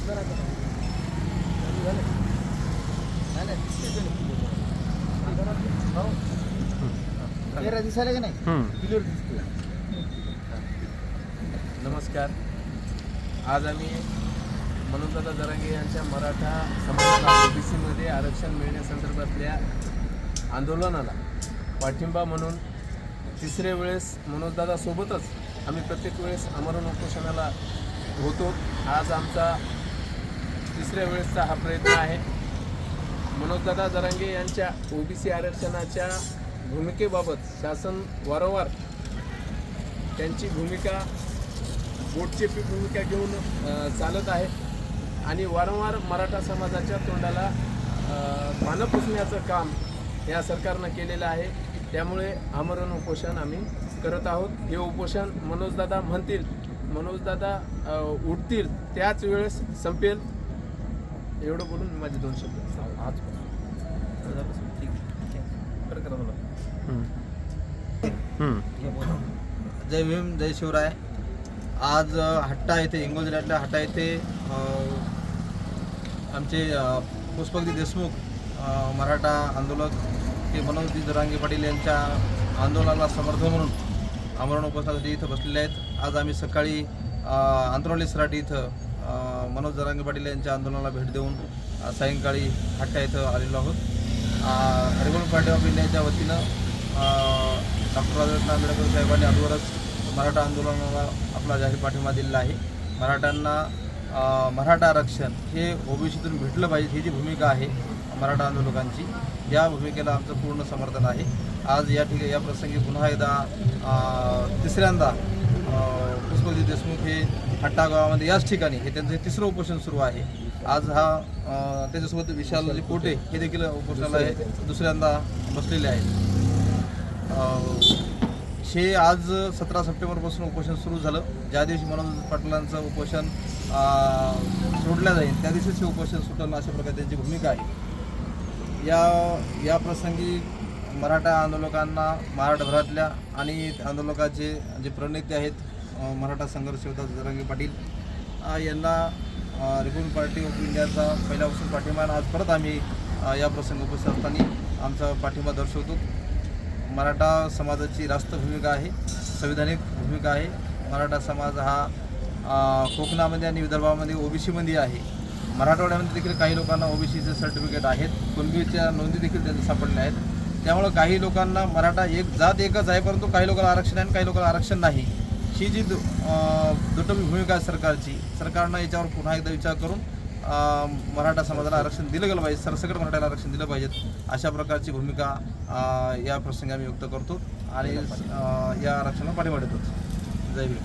दिसायला का नाही क्लिअर दिसतोय. नमस्कार. आज आम्ही मनोजदादा जरांगे यांच्या मराठा समाजाला ओबीसीमध्ये आरक्षण मिळण्यासंदर्भातल्या आंदोलनाला पाठिंबा म्हणून तिसऱ्या वेळेस मनोजदादा सोबतच आम्ही प्रत्येक वेळेस आमरण उपोषणाला होतो. आज आमचा तिसऱ्या वेळेसचा हा प्रयत्न आहे. मनोजदादा जरांगे यांच्या ओबीसी आरक्षणाच्या भूमिकेबाबत शासन वारंवार त्यांची भूमिका बोटचेपी भूमिका घेऊन चालत आहे आणि वारंवार मराठा समाजाच्या तोंडाला पानं पुसण्याचं काम या सरकारनं केलेलं आहे. त्यामुळे आमरण उपोषण आम्ही करत आहोत. हे उपोषण मनोजदादा म्हणतील, मनोजदादा उठतील त्याच वेळेस संपेल. एवढं बोलून मी माझे 2 शब्द आज ठीक बरं करा मला. जय भीम, जय शिवराय. आज हट्टा येथे हिंगोली जिल्ह्यातल्या हट्टा येथे आमचे पुष्पकजी देशमुख मराठा आंदोलक ते मनोजजी जरांगे पाटील यांच्या आंदोलनाला समर्थन म्हणून आमरण उपोषणासाठी इथं बसलेले आहेत. आज आम्ही सकाळी अंतरवली सराटी इथं मनोज जरांगे पाटील यांच्या आंदोलनाला भेट देऊन सायंकाळी हट्टा इथं आलेलो आहोत. रिपब्लिकन पार्टी ऑफ इंडियाच्या वतीनं डॉक्टर राजरत्न आंबेडकर साहेबांनी अगोदरच मराठा आंदोलनाला आपला जाहीर पाठिंबा दिलेला आहे. मराठ्यांना मराठा आरक्षण हे ओबीसीतून भेटलं पाहिजे ही जी भूमिका आहे मराठा आंदोलकांची, या भूमिकेला आमचं पूर्ण समर्थन आहे. आज या प्रसंगी पुन्हा एकदा तिसऱ्यांदा पुष्पकजी देशमुख हे हट्टा गावामध्ये याच ठिकाणी हे त्यांचं 3रं उपोषण सुरू आहे. आज हा त्याच्यासोबत विशालजी कोटे हे देखील उपोषणाला दुसऱ्यांदा बसलेले आहेत. हे आज 17 सप्टेंबरपासून उपोषण सुरू झालं. ज्या दिवशी मनोज पाटलांचं उपोषण सोडलं जाईल त्या दिवशीच हे उपोषण सुटलं, अशा प्रकारे त्यांची भूमिका आहे. या प्रसंगी मराठा आंदोलकांना महाराष्ट्रभरातल्या आणि आंदोलकाचे जे प्रणेते आहेत मराठा संघर्ष योद्धा जरांगे पाटील यांना रिपब्लिकन पार्टी ऑफ इंडियाचा पहिल्यापासून पाठिंबा. आज परत आम्ही या प्रसंगी उपस्थित असताना आमचा पाठिंबा दर्शवतो. मराठा समाजाची रास्त भूमिका आहे, संविधानिक भूमिका आहे. मराठा समाज हा कोकणामध्ये आणि विदर्भामध्ये ओबीसीमध्ये आहे. मराठवाड्यामध्ये देखील काही लोकांना ओबीसीचे सर्टिफिकेट आहेत, कुणबीच्या नोंदी देखील त्यांचे सापडल्या आहेत. त्यामुळं काही लोकांना मराठा एक जात एकच आहे, परंतु काही लोकांना आरक्षण आहे आणि काही लोकांना आरक्षण नाही. ही जी दुटवी भूमिका आहे सरकारची, सरकारनं याच्यावर पुन्हा एकदा विचार करून मराठा समाजाला आरक्षण दिलं गेलं पाहिजे, सरसकट मराठ्याला आरक्षण दिलं पाहिजेत, अशा प्रकारची भूमिका या प्रसंगी आम्ही व्यक्त करतो आणि या आरक्षणाला पाठिंबा देतो. जय भीम.